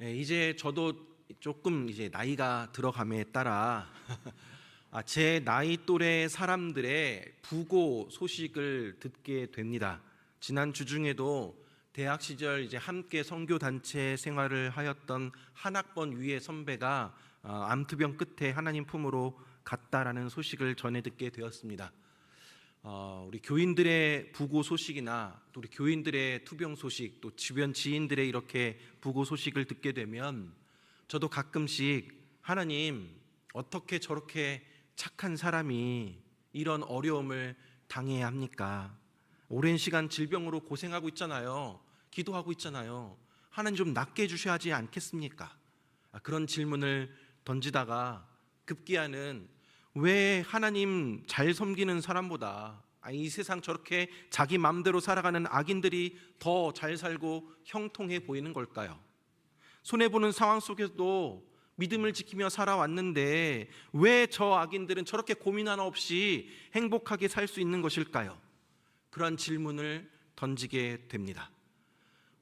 이제 저도 조금 이제 나이가 들어감에 따라 제 나이 또래 사람들의 부고 소식을 듣게 됩니다. 지난 주 중에도 대학 시절 이제 함께 선교 단체 생활을 하였던 한 학번 위의 선배가 암투병 끝에 하나님 품으로 갔다라는 소식을 전해 듣게 되었습니다. 우리 교인들의 부고 소식이나 또 우리 교인들의 투병 소식, 또 주변 지인들의 이렇게 부고 소식을 듣게 되면 저도 가끔씩 하나님, 어떻게 저렇게 착한 사람이 이런 어려움을 당해야 합니까? 오랜 시간 질병으로 고생하고 있잖아요. 기도하고 있잖아요. 하나님 좀 낫게 해주셔야 하지 않겠습니까? 그런 질문을 던지다가 급기야는 왜 하나님 잘 섬기는 사람보다 이 세상 저렇게 자기 마음대로 살아가는 악인들이 더 잘 살고 형통해 보이는 걸까요? 손해보는 상황 속에서도 믿음을 지키며 살아왔는데 왜 저 악인들은 저렇게 고민 하나 없이 행복하게 살 수 있는 것일까요? 그러한 질문을 던지게 됩니다.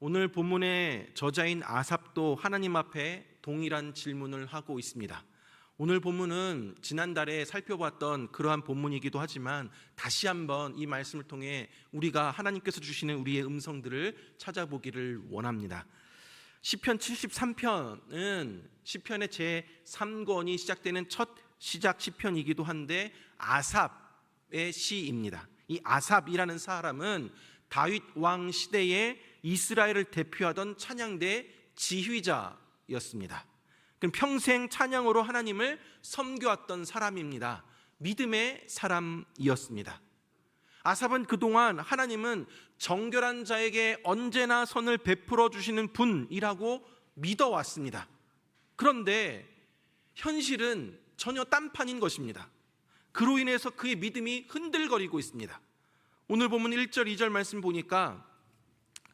오늘 본문의 저자인 아삽도 하나님 앞에 동일한 질문을 하고 있습니다. 오늘 본문은 지난달에 살펴봤던 그러한 본문이기도 하지만 다시 한번 이 말씀을 통해 우리가 하나님께서 주시는 우리의 음성들을 찾아보기를 원합니다. 시편 73편은 시편의 제3권이 시작되는 첫 시작 시편이기도 한데 아삽의 시입니다. 이 아삽이라는 사람은 다윗 왕 시대에 이스라엘을 대표하던 찬양대 지휘자였습니다. 그럼 평생 찬양으로 하나님을 섬겨왔던 사람입니다. 믿음의 사람이었습니다. 아삽은 그동안 하나님은 정결한 자에게 언제나 선을 베풀어 주시는 분이라고 믿어왔습니다. 그런데 현실은 전혀 딴판인 것입니다. 그로 인해서 그의 믿음이 흔들거리고 있습니다. 오늘 본문 1절 2절 말씀 보니까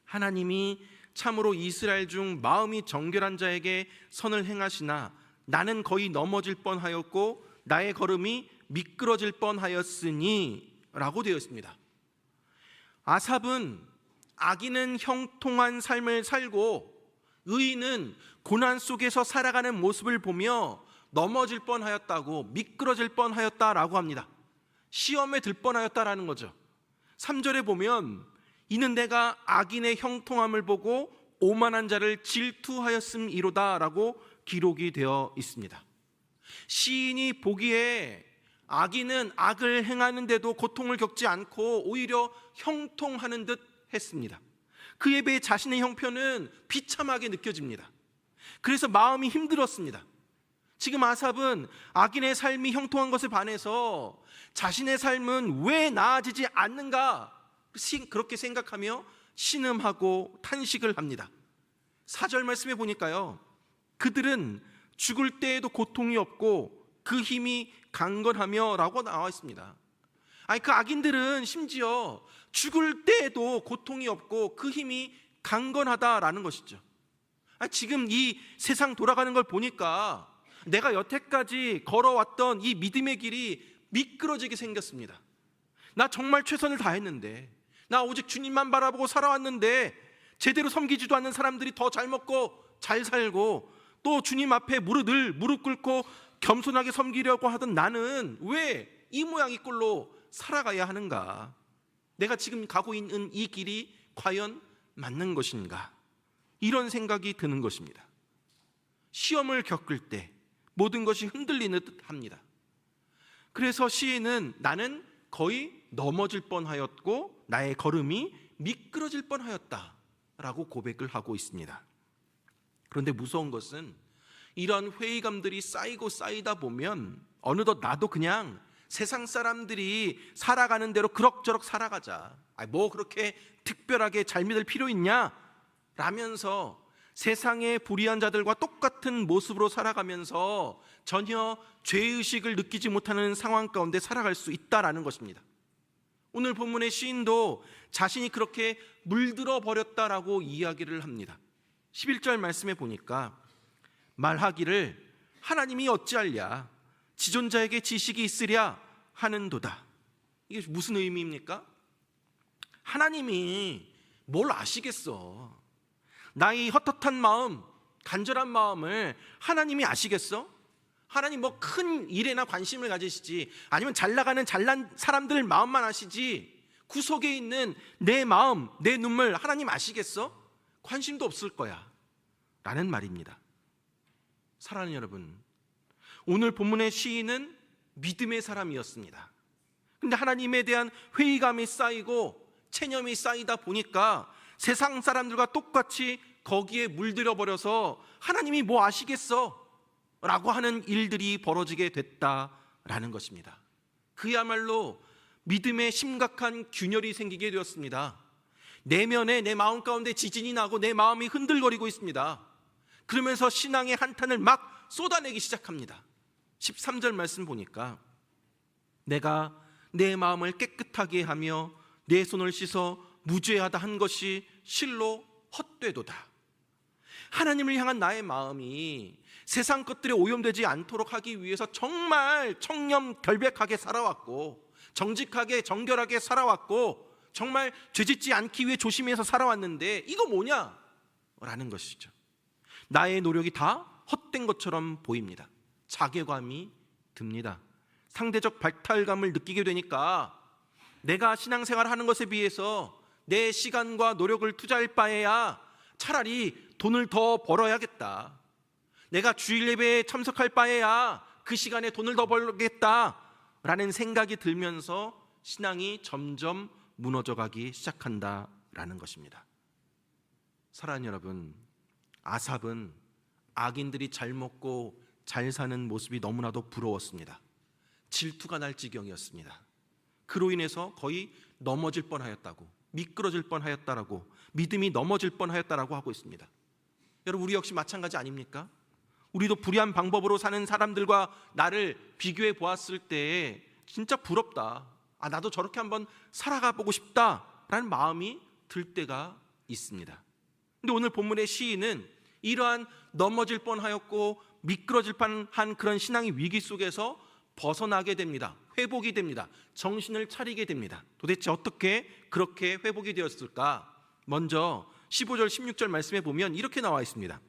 하나님이 참으로 이스라엘 중 마음이 정결한 자에게 선을 행하시나 나는 거의 넘어질 뻔하였고 나의 걸음이 미끄러질 뻔하였으니 라고 되어 있습니다. 아삽은 악인은 형통한 삶을 살고 의인은 고난 속에서 살아가는 모습을 보며 넘어질 뻔하였다고, 미끄러질 뻔하였다라고 합니다. 시험에 들 뻔하였다라는 거죠. 3절에 보면 이는 내가 악인의 형통함을 보고 오만한 자를 질투하였음이로다 라고 기록이 되어 있습니다. 시인이 보기에 악인은 악을 행하는데도 고통을 겪지 않고 오히려 형통하는 듯 했습니다. 그에 비해 자신의 형편은 비참하게 느껴집니다. 그래서 마음이 힘들었습니다. 지금 아삽은 악인의 삶이 형통한 것에 반해서 자신의 삶은 왜 나아지지 않는가 그렇게 생각하며 신음하고 탄식을 합니다. 4절 말씀에 보니까요, 그들은 죽을 때에도 고통이 없고 그 힘이 강건하며 라고 나와 있습니다. 그 악인들은 심지어 죽을 때에도 고통이 없고 그 힘이 강건하다라는 것이죠. 지금 이 세상 돌아가는 걸 보니까 내가 여태까지 걸어왔던 이 믿음의 길이 미끄러지게 생겼습니다. 나 정말 최선을 다했는데, 나 오직 주님만 바라보고 살아왔는데 제대로 섬기지도 않는 사람들이 더 잘 먹고 잘 살고 또 주님 앞에 늘 무릎 꿇고 겸손하게 섬기려고 하던 나는 왜 이 모양 이 꼴로 살아가야 하는가? 내가 지금 가고 있는 이 길이 과연 맞는 것인가? 이런 생각이 드는 것입니다. 시험을 겪을 때 모든 것이 흔들리는 듯 합니다. 그래서 시인은 나는 거의 넘어질 뻔하였고 나의 걸음이 미끄러질 뻔하였다 라고 고백을 하고 있습니다. 그런데 무서운 것은 이런 회의감들이 쌓이고 쌓이다 보면 어느덧 나도 그냥 세상 사람들이 살아가는 대로 그럭저럭 살아가자, 뭐 그렇게 특별하게 잘 믿을 필요 있냐 라면서 세상의 불의한 자들과 똑같은 모습으로 살아가면서 전혀 죄의식을 느끼지 못하는 상황 가운데 살아갈 수 있다라는 것입니다. 오늘 본문의 시인도 자신이 그렇게 물들어 버렸다라고 이야기를 합니다. 11절 말씀에 보니까 말하기를 하나님이 어찌할랴 지존자에게 지식이 있으랴 하는도다. 이게 무슨 의미입니까? 하나님이 뭘 아시겠어. 나의 헛헛한 마음, 간절한 마음을 하나님이 아시겠어? 하나님 뭐 큰 일에나 관심을 가지시지, 아니면 잘 나가는 잘난 사람들 마음만 아시지, 구석에 있는 내 마음, 내 눈물 하나님 아시겠어? 관심도 없을 거야 라는 말입니다. 사랑하는 여러분, 오늘 본문의 시인은 믿음의 사람이었습니다. 근데 하나님에 대한 회의감이 쌓이고 체념이 쌓이다 보니까 세상 사람들과 똑같이 거기에 물들여 버려서 하나님이 뭐 아시겠어? 라고 하는 일들이 벌어지게 됐다라는 것입니다. 그야말로 믿음에 심각한 균열이 생기게 되었습니다. 내면에 내 마음 가운데 지진이 나고 내 마음이 흔들거리고 있습니다. 그러면서 신앙의 한탄을 막 쏟아내기 시작합니다. 13절 말씀 보니까 내가 내 마음을 깨끗하게 하며 내 손을 씻어 무죄하다 한 것이 실로 헛되도다. 하나님을 향한 나의 마음이 세상 것들에 오염되지 않도록 하기 위해서 정말 청렴결백하게 살아왔고, 정직하게 정결하게 살아왔고, 정말 죄짓지 않기 위해 조심해서 살아왔는데 이거 뭐냐? 라는 것이죠. 나의 노력이 다 헛된 것처럼 보입니다. 자괴감이 듭니다. 상대적 박탈감을 느끼게 되니까 내가 신앙생활을 하는 것에 비해서 내 시간과 노력을 투자할 바에야 차라리 돈을 더 벌어야겠다. 내가 주일 예배에 참석할 바에야 그 시간에 돈을 더 벌겠다라는 생각이 들면서 신앙이 점점 무너져가기 시작한다라는 것입니다. 사랑하는 여러분, 아삽은 악인들이 잘 먹고 잘 사는 모습이 너무나도 부러웠습니다. 질투가 날 지경이었습니다. 그로 인해서 거의 넘어질 뻔하였다고, 미끄러질 뻔하였다라고, 믿음이 넘어질 뻔하였다라고 하고 있습니다. 여러분, 우리 역시 마찬가지 아닙니까? 우리도 불의한 방법으로 사는 사람들과 나를 비교해 보았을 때 진짜 부럽다, 나도 저렇게 한번 살아가 보고 싶다라는 마음이 들 때가 있습니다. 근데 오늘 본문의 시인은 이러한 넘어질 뻔하였고 미끄러질 뻔한 그런 신앙의 위기 속에서 벗어나게 됩니다. 회복이 됩니다. 정신을 차리게 됩니다. 도대체 어떻게 그렇게 회복이 되었을까? 먼저 15절 16절 말씀에 보면 이렇게 나와 있습니다.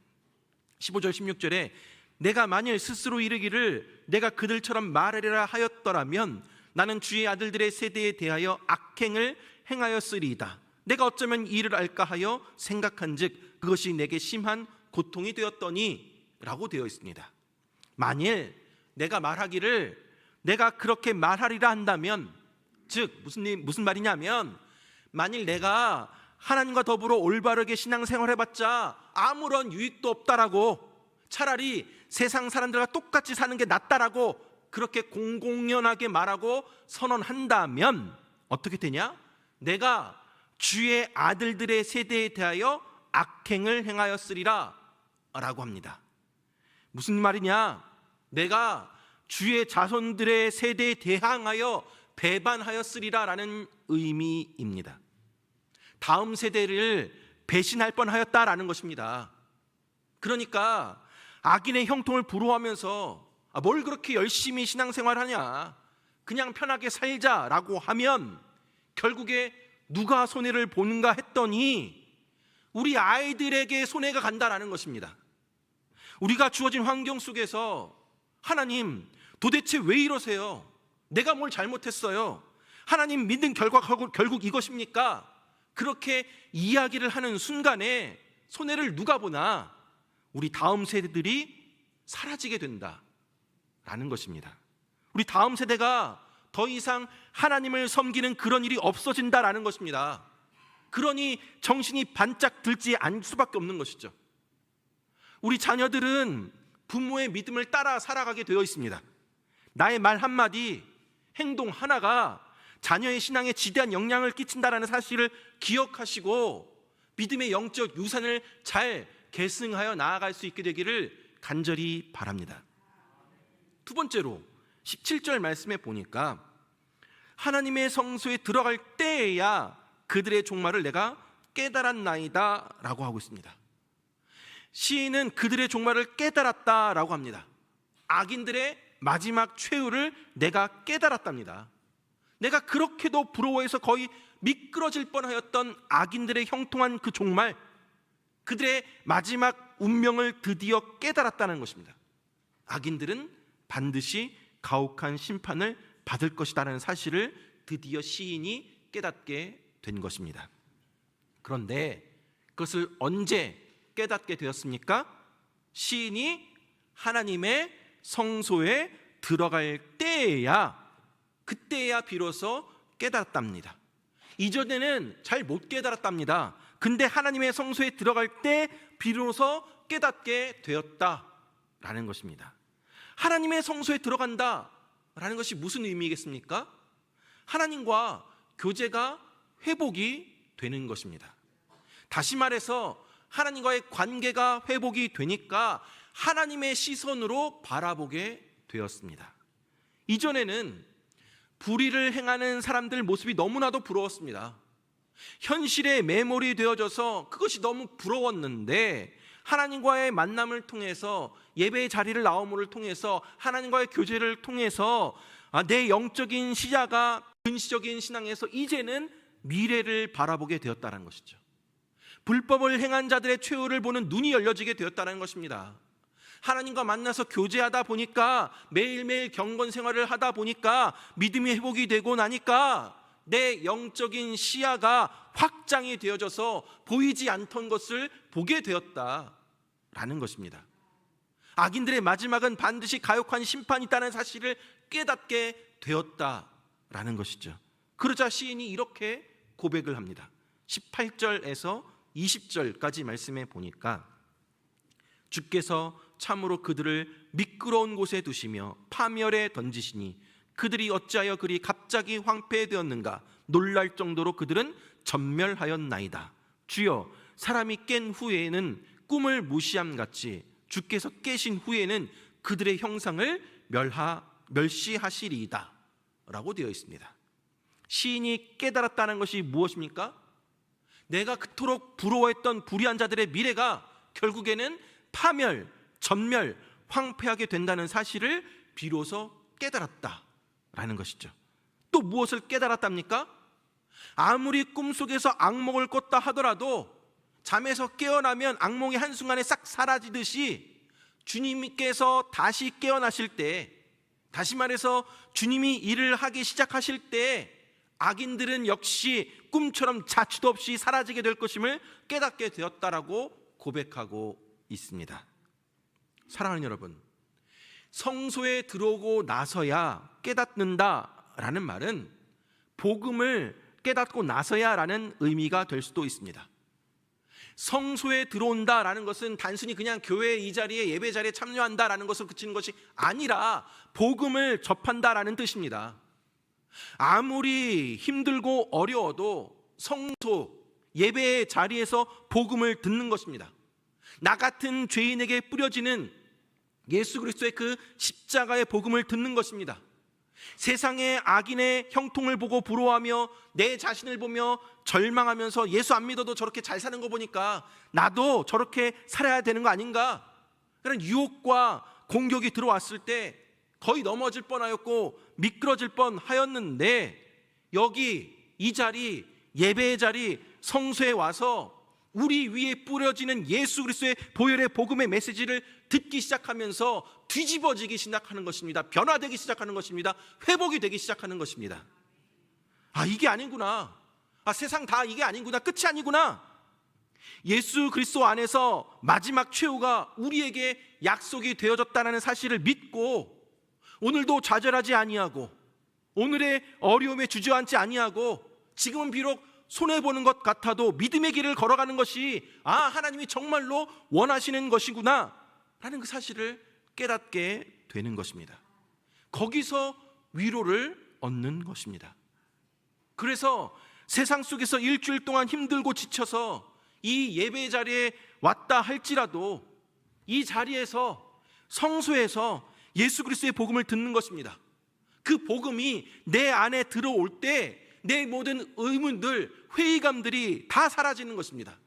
15절 16절에 내가 만일 스스로 이르기를 내가 그들처럼 말하리라 하였더라면 나는 주의 아들들의 세대에 대하여 악행을 행하였으리이다. 내가 어쩌면 이 일을 알까 하여 생각한즉 그것이 내게 심한 고통이 되었더니 라고 되어 있습니다. 만일 내가 말하기를 내가 그렇게 말하리라 한다면, 즉 무슨 말이냐면, 만일 내가 하나님과 더불어 올바르게 신앙생활 해봤자 아무런 유익도 없다라고, 차라리 세상 사람들과 똑같이 사는 게 낫다라고 그렇게 공공연하게 말하고 선언한다면 어떻게 되냐? 내가 주의 아들들의 세대에 대하여 악행을 행하였으리라 라고 합니다. 무슨 말이냐? 내가 주의 자손들의 세대에 대항하여 배반하였으리라 라는 의미입니다. 다음 세대를 배신할 뻔하였다라는 것입니다. 그러니까 악인의 형통을 부러워하면서 뭘 그렇게 열심히 신앙생활하냐, 그냥 편하게 살자라고 하면 결국에 누가 손해를 보는가 했더니 우리 아이들에게 손해가 간다라는 것입니다. 우리가 주어진 환경 속에서 하나님 도대체 왜 이러세요? 내가 뭘 잘못했어요? 하나님 믿는 결과가 결국 이것입니까? 그렇게 이야기를 하는 순간에 손해를 누가 보나? 우리 다음 세대들이 사라지게 된다라는 것입니다. 우리 다음 세대가 더 이상 하나님을 섬기는 그런 일이 없어진다라는 것입니다. 그러니 정신이 반짝 들지 않을 수밖에 없는 것이죠. 우리 자녀들은 부모의 믿음을 따라 살아가게 되어 있습니다. 나의 말 한마디, 행동 하나가 자녀의 신앙에 지대한 영향을 끼친다라는 사실을 기억하시고 믿음의 영적 유산을 잘 계승하여 나아갈 수 있게 되기를 간절히 바랍니다. 두 번째로 17절 말씀에 보니까 하나님의 성소에 들어갈 때에야 그들의 종말을 내가 깨달았나이다 라고 하고 있습니다. 시인은 그들의 종말을 깨달았다라고 합니다. 악인들의 마지막 최후를 내가 깨달았답니다. 내가 그렇게도 부러워해서 거의 미끄러질 뻔하였던 악인들의 형통한 그 종말, 그들의 마지막 운명을 드디어 깨달았다는 것입니다. 악인들은 반드시 가혹한 심판을 받을 것이라는 사실을 드디어 시인이 깨닫게 된 것입니다. 그런데 그것을 언제 깨닫게 되었습니까? 시인이 하나님의 성소에 들어갈 때에야, 그때야 비로소 깨달았답니다. 이전에는 잘 못 깨달았답니다. 근데 하나님의 성소에 들어갈 때 비로소 깨닫게 되었다라는 것입니다. 하나님의 성소에 들어간다라는 것이 무슨 의미겠습니까? 하나님과 교제가 회복이 되는 것입니다. 다시 말해서 하나님과의 관계가 회복이 되니까 하나님의 시선으로 바라보게 되었습니다. 이전에는 불의를 행하는 사람들 모습이 너무나도 부러웠습니다. 현실에 매몰이 되어져서 그것이 너무 부러웠는데, 하나님과의 만남을 통해서, 예배의 자리를 나옴을 통해서, 하나님과의 교제를 통해서 내 영적인 시야가 근시적인 신앙에서 이제는 미래를 바라보게 되었다는 것이죠. 불법을 행한 자들의 최후를 보는 눈이 열려지게 되었다는 것입니다. 하나님과 만나서 교제하다 보니까, 매일매일 경건 생활을 하다 보니까, 믿음이 회복이 되고 나니까 내 영적인 시야가 확장이 되어져서 보이지 않던 것을 보게 되었다라는 것입니다. 악인들의 마지막은 반드시 가혹한 심판이 있다는 사실을 깨닫게 되었다라는 것이죠. 그러자 시인이 이렇게 고백을 합니다. 18절에서 20절까지 말씀해 보니까, 주께서 참으로 그들을 미끄러운 곳에 두시며 파멸에 던지시니 그들이 어찌하여 그리 갑자기 황폐되었는가. 놀랄 정도로 그들은 전멸하였나이다. 주여, 사람이 깬 후에는 꿈을 무시함같이 주께서 깨신 후에는 그들의 형상을 멸시하시리이다 라고 되어 있습니다. 시인이 깨달았다는 것이 무엇입니까? 내가 그토록 부러워했던 불의한 자들의 미래가 결국에는 파멸, 전멸, 황폐하게 된다는 사실을 비로소 깨달았다라는 것이죠. 또 무엇을 깨달았답니까? 아무리 꿈속에서 악몽을 꿨다 하더라도 잠에서 깨어나면 악몽이 한순간에 싹 사라지듯이, 주님께서 다시 깨어나실 때, 다시 말해서 주님이 일을 하기 시작하실 때 악인들은 역시 꿈처럼 자취도 없이 사라지게 될 것임을 깨닫게 되었다라고 고백하고 있습니다. 사랑하는 여러분, 성소에 들어오고 나서야 깨닫는다라는 말은 복음을 깨닫고 나서야라는 의미가 될 수도 있습니다. 성소에 들어온다라는 것은 단순히 그냥 교회 이 자리에, 예배 자리에 참여한다라는 것을 그치는 것이 아니라 복음을 접한다라는 뜻입니다. 아무리 힘들고 어려워도 성소, 예배의 자리에서 복음을 듣는 것입니다. 나 같은 죄인에게 뿌려지는 예수 그리스도의 그 십자가의 복음을 듣는 것입니다. 세상의 악인의 형통을 보고 부러워하며 내 자신을 보며 절망하면서 예수 안 믿어도 저렇게 잘 사는 거 보니까 나도 저렇게 살아야 되는 거 아닌가, 그런 유혹과 공격이 들어왔을 때 거의 넘어질 뻔하였고 미끄러질 뻔하였는데, 여기 이 자리, 예배의 자리, 성소에 와서 우리 위에 뿌려지는 예수 그리스도의 보혈의 복음의 메시지를 듣기 시작하면서 뒤집어지기 시작하는 것입니다. 변화되기 시작하는 것입니다. 회복이 되기 시작하는 것입니다. 이게 아니구나. 세상 다 이게 아니구나. 끝이 아니구나. 예수 그리스도 안에서 마지막 최후가 우리에게 약속이 되어졌다는 사실을 믿고 오늘도 좌절하지 아니하고 오늘의 어려움에 주저앉지 아니하고 지금은 비록 손해보는 것 같아도 믿음의 길을 걸어가는 것이 하나님이 정말로 원하시는 것이구나 라는 그 사실을 깨닫게 되는 것입니다. 거기서 위로를 얻는 것입니다. 그래서 세상 속에서 일주일 동안 힘들고 지쳐서 이 예배 자리에 왔다 할지라도 이 자리에서, 성소에서 예수 그리스도의 복음을 듣는 것입니다. 그 복음이 내 안에 들어올 때 내 모든 의문들, 회의감들이 다 사라지는 것입니다.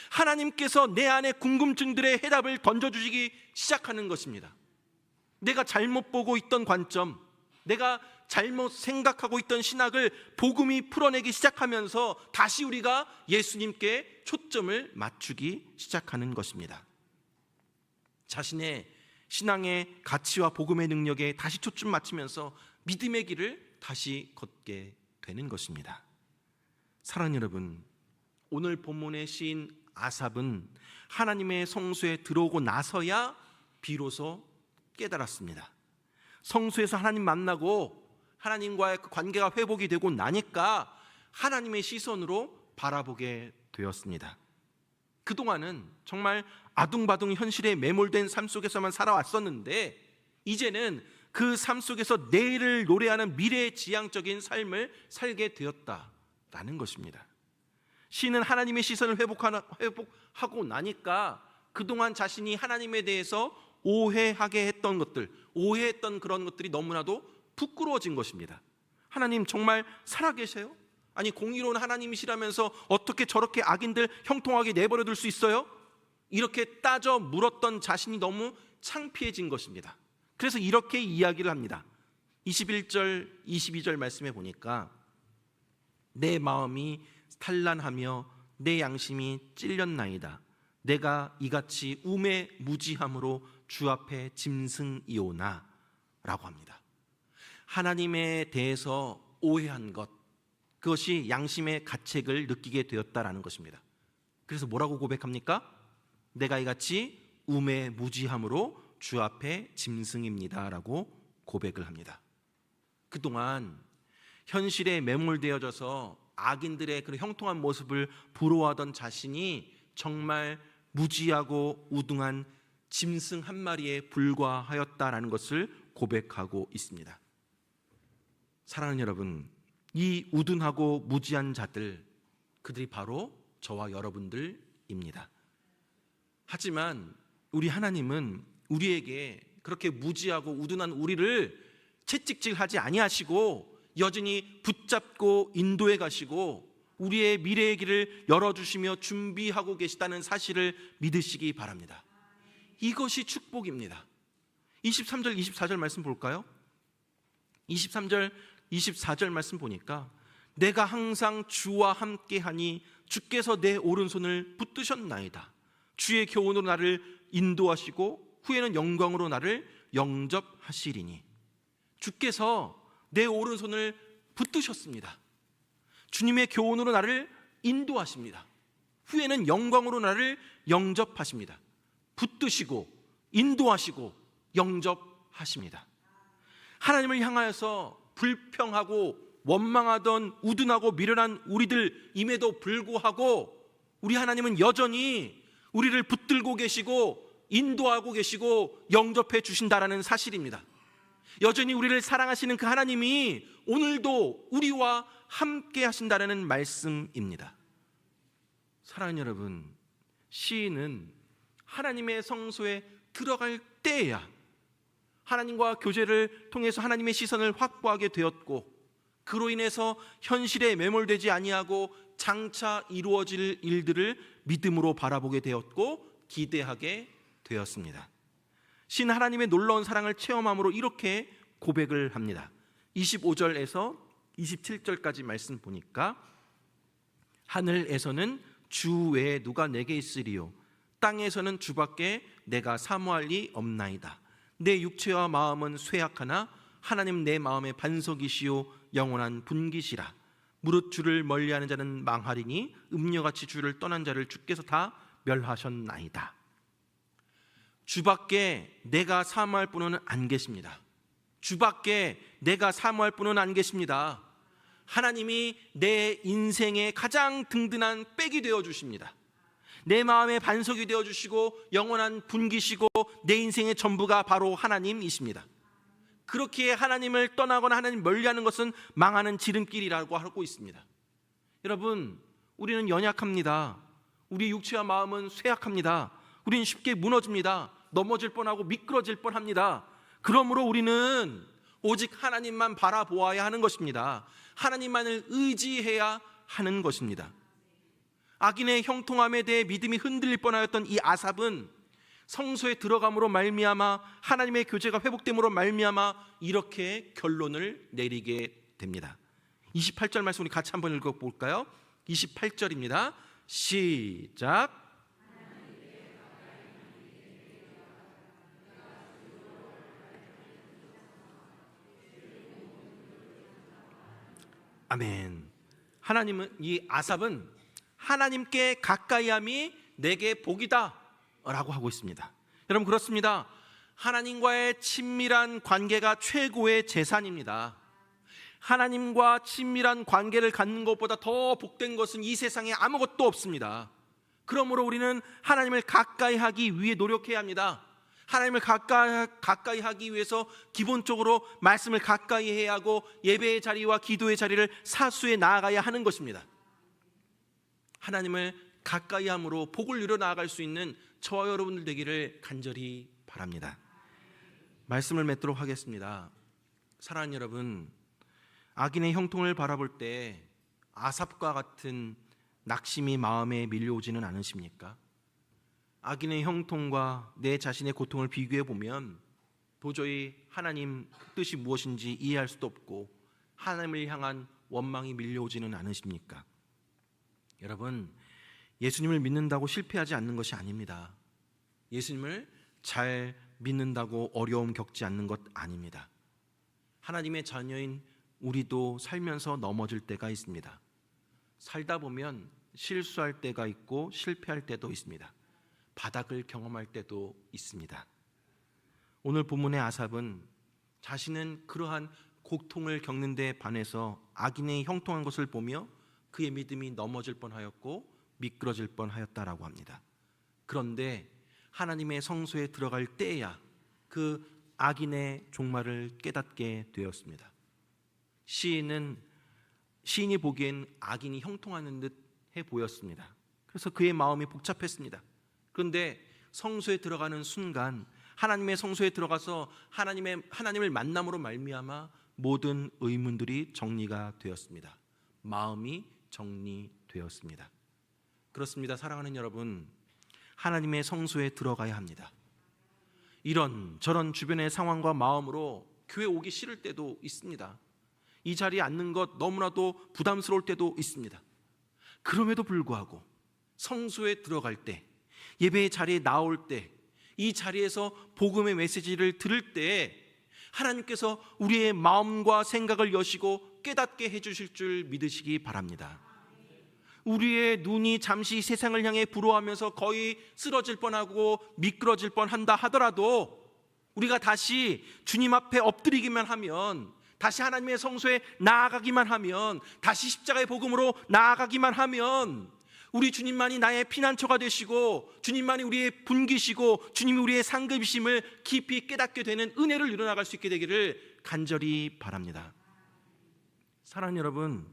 하나님께서 내 안에 궁금증들의 해답을 던져주시기 시작하는 것입니다. 내가 잘못 보고 있던 관점, 내가 잘못 생각하고 있던 신학을 복음이 풀어내기 시작하면서 다시 우리가 예수님께 초점을 맞추기 시작하는 것입니다. 자신의 신앙의 가치와 복음의 능력에 다시 초점 맞추면서 믿음의 길을 다시 걷게 되는 것입니다. 사랑하는 여러분, 오늘 본문의 시인 아삽은 하나님의 성소에 들어오고 나서야 비로소 깨달았습니다. 성소에서 하나님 만나고 하나님과의 그 관계가 회복이 되고 나니까 하나님의 시선으로 바라보게 되었습니다. 그동안은 정말 아둥바둥 현실에 매몰된 삶 속에서만 살아왔었는데 이제는 그 삶 속에서 내일을 노래하는 미래지향적인 삶을 살게 되었다라는 것입니다. 시인은 하나님의 시선을 회복하고 나니까 그동안 자신이 하나님에 대해서 오해하게 했던 것들, 오해했던 그런 것들이 너무나도 부끄러워진 것입니다. 하나님 정말 살아계세요? 아니 공의로운 하나님이시라면서 어떻게 저렇게 악인들 형통하게 내버려둘 수 있어요? 이렇게 따져 물었던 자신이 너무 창피해진 것입니다. 그래서 이렇게 이야기를 합니다. 21절, 22절 말씀에 보니까 내 마음이 탄란하며 내 양심이 찔렸나이다. 내가 이같이 우매무지함으로 주 앞에 짐승이오나 라고 합니다. 하나님에 대해서 오해한 것, 그것이 양심의 가책을 느끼게 되었다라는 것입니다. 그래서 뭐라고 고백합니까? 내가 이같이 우매무지함으로 주 앞에 짐승입니다 라고 고백을 합니다. 그동안 현실에 매몰되어져서 악인들의 그런 형통한 모습을 부러워하던 자신이 정말 무지하고 우등한 짐승 한 마리에 불과하였다라는 것을 고백하고 있습니다. 사랑하는 여러분, 이 우둔하고 무지한 자들, 그들이 바로 저와 여러분들입니다. 하지만 우리 하나님은 우리에게 그렇게 무지하고 우둔한 우리를 채찍질하지 아니하시고 여전히 붙잡고 인도해 가시고 우리의 미래의 길을 열어주시며 준비하고 계시다는 사실을 믿으시기 바랍니다. 이것이 축복입니다. 23절 24절 말씀 볼까요? 23절 24절 말씀 보니까 내가 항상 주와 함께하니 주께서 내 오른손을 붙드셨나이다. 주의 교훈으로 나를 인도하시고 후에는 영광으로 나를 영접하시리니. 주께서 내 오른손을 붙드셨습니다. 주님의 교훈으로 나를 인도하십니다. 후에는 영광으로 나를 영접하십니다. 붙드시고 인도하시고 영접하십니다. 하나님을 향하여서 불평하고 원망하던 우둔하고 미련한 우리들임에도 불구하고 우리 하나님은 여전히 우리를 붙들고 계시고 인도하고 계시고 영접해 주신다라는 사실입니다. 여전히 우리를 사랑하시는 그 하나님이 오늘도 우리와 함께 하신다는 말씀입니다. 사랑하는 여러분, 시인은 하나님의 성소에 들어갈 때에야 하나님과 교제를 통해서 하나님의 시선을 확보하게 되었고 그로 인해서 현실에 매몰되지 아니하고 장차 이루어질 일들을 믿음으로 바라보게 되었고 기대하게 되었습니다. 신 하나님의 놀라운 사랑을 체험함으로 이렇게 고백을 합니다. 25절에서 27절까지 말씀 보니까 하늘에서는 주 외에 누가 내게 있으리요 땅에서는 주밖에 내가 사모할 리 없나이다. 내 육체와 마음은 쇠약하나 하나님 내 마음의 반석이시요 영원한 분기시라. 무릇 주를 멀리하는 자는 망하리니 음녀같이 주를 떠난 자를 주께서 다 멸하셨나이다. 주밖에 내가 사모할 분은 안 계십니다. 주밖에 내가 사모할 분은 안 계십니다. 하나님이 내 인생의 가장 든든한 백이 되어 주십니다. 내 마음의 반석이 되어 주시고 영원한 분기시고 내 인생의 전부가 바로 하나님이십니다. 그렇게 하나님을 떠나거나 하나님 멀리하는 것은 망하는 지름길이라고 하고 있습니다. 여러분, 우리는 연약합니다. 우리 육체와 마음은 쇠약합니다. 우리는 쉽게 무너집니다. 넘어질 뻔하고 미끄러질 뻔합니다. 그러므로 우리는 오직 하나님만 바라보아야 하는 것입니다. 하나님만을 의지해야 하는 것입니다. 악인의 형통함에 대해 믿음이 흔들릴 뻔하였던 이 아삽은 성소에 들어감으로 말미암아 하나님의 교제가 회복됨으로 말미암아 이렇게 결론을 내리게 됩니다. 28절 말씀 우리 같이 한번 읽어볼까요? 28절입니다. 시작. 아멘. 하나님은, 이 아삽은 하나님께 가까이함이 내게 복이다 라고 하고 있습니다. 여러분, 그렇습니다. 하나님과의 친밀한 관계가 최고의 재산입니다. 하나님과 친밀한 관계를 갖는 것보다 더 복된 것은 이 세상에 아무것도 없습니다. 그러므로 우리는 하나님을 가까이 하기 위해 노력해야 합니다. 하나님을 가까이 하기 위해서 기본적으로 말씀을 가까이 해야 하고 예배의 자리와 기도의 자리를 사수해 나아가야 하는 것입니다. 하나님을 가까이 함으로 복을 누려 나아갈 수 있는 저와 여러분들 되기를 간절히 바랍니다. 말씀을 맺도록 하겠습니다. 사랑하는 여러분, 악인의 형통을 바라볼 때 아삽과 같은 낙심이 마음에 밀려오지는 않으십니까? 악인의 형통과 내 자신의 고통을 비교해 보면 도저히 하나님 뜻이 무엇인지 이해할 수도 없고 하나님을 향한 원망이 밀려오지는 않으십니까? 여러분, 예수님을 믿는다고 실패하지 않는 것이 아닙니다. 예수님을 잘 믿는다고 어려움 겪지 않는 것 아닙니다. 하나님의 자녀인 우리도 살면서 넘어질 때가 있습니다. 살다 보면 실수할 때가 있고 실패할 때도 있습니다. 바닥을 경험할 때도 있습니다. 오늘 본문의 아삽은 자신은 그러한 고통을 겪는 데 반해서 악인의 형통한 것을 보며 그의 믿음이 넘어질 뻔하였고 미끄러질 뻔하였다라고 합니다. 그런데 하나님의 성소에 들어갈 때에야 그 악인의 종말을 깨닫게 되었습니다. 시인이 보기엔 악인이 형통하는 듯 해 보였습니다. 그래서 그의 마음이 복잡했습니다. 그런데 성소에 들어가는 순간, 하나님의 성소에 들어가서 하나님을 만남으로 말미암아 모든 의문들이 정리가 되었습니다. 마음이 정리되었습니다. 그렇습니다. 사랑하는 여러분, 하나님의 성소에 들어가야 합니다. 이런 저런 주변의 상황과 마음으로 교회 오기 싫을 때도 있습니다. 이 자리에 앉는 것 너무나도 부담스러울 때도 있습니다. 그럼에도 불구하고 성소에 들어갈 때, 예배의 자리에 나올 때, 이 자리에서 복음의 메시지를 들을 때 하나님께서 우리의 마음과 생각을 여시고 깨닫게 해주실 줄 믿으시기 바랍니다. 우리의 눈이 잠시 세상을 향해 불어하면서 거의 쓰러질 뻔하고 미끄러질 뻔한다 하더라도 우리가 다시 주님 앞에 엎드리기만 하면, 다시 하나님의 성소에 나아가기만 하면, 다시 십자가의 복음으로 나아가기만 하면 우리 주님만이 나의 피난처가 되시고 주님만이 우리의 분기시고 주님이 우리의 상급이심을 깊이 깨닫게 되는 은혜를 이뤄나갈 수 있게 되기를 간절히 바랍니다. 사랑하는 여러분,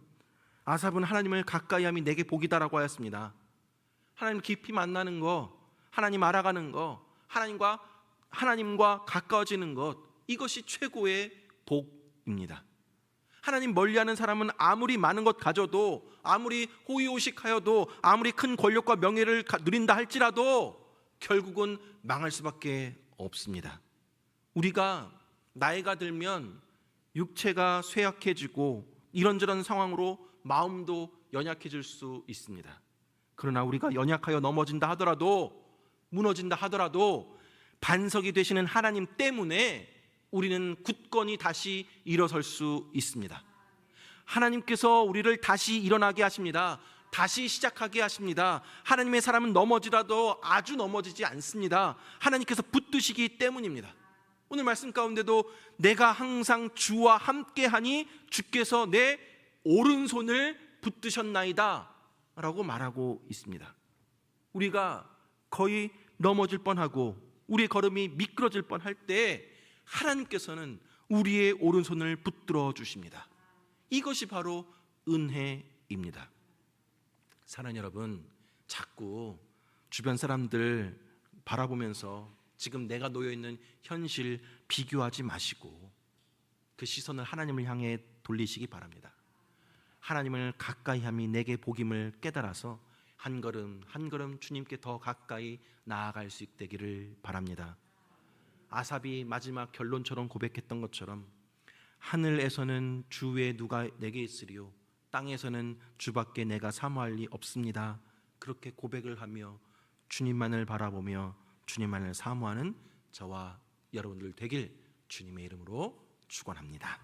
아삽은 하나님을 가까이함이 내게 복이다라고 하였습니다. 하나님 깊이 만나는 것, 하나님 알아가는 것, 하나님과 가까워지는 것, 이것이 최고의 복입니다. 하나님 멀리하는 사람은 아무리 많은 것 가져도, 아무리 호의호식하여도, 아무리 큰 권력과 명예를 누린다 할지라도 결국은 망할 수밖에 없습니다. 우리가 나이가 들면 육체가 쇠약해지고 이런저런 상황으로 마음도 연약해질 수 있습니다. 그러나 우리가 연약하여 넘어진다 하더라도, 무너진다 하더라도 반석이 되시는 하나님 때문에 우리는 굳건히 다시 일어설 수 있습니다. 하나님께서 우리를 다시 일어나게 하십니다. 다시 시작하게 하십니다. 하나님의 사람은 넘어지라도 아주 넘어지지 않습니다. 하나님께서 붙드시기 때문입니다. 오늘 말씀 가운데도 내가 항상 주와 함께하니 주께서 내 오른손을 붙드셨나이다 라고 말하고 있습니다. 우리가 거의 넘어질 뻔하고 우리의 걸음이 미끄러질 뻔할 때 하나님께서는 우리의 오른손을 붙들어 주십니다. 이것이 바로 은혜입니다. 사랑하는 여러분, 자꾸 주변 사람들 바라보면서 지금 내가 놓여있는 현실 비교하지 마시고 그 시선을 하나님을 향해 돌리시기 바랍니다. 하나님을 가까이함이 내게 복임을 깨달아서 한 걸음 한 걸음 주님께 더 가까이 나아갈 수 있기를 바랍니다. 아삽이 마지막 결론처럼 고백했던 것처럼 하늘에서는 주 외에 누가 내게 있으리요 땅에서는 주밖에 내가 사모할 리 없습니다. 그렇게 고백을 하며 주님만을 바라보며 주님만을 사모하는 저와 여러분들 되길 주님의 이름으로 축원합니다.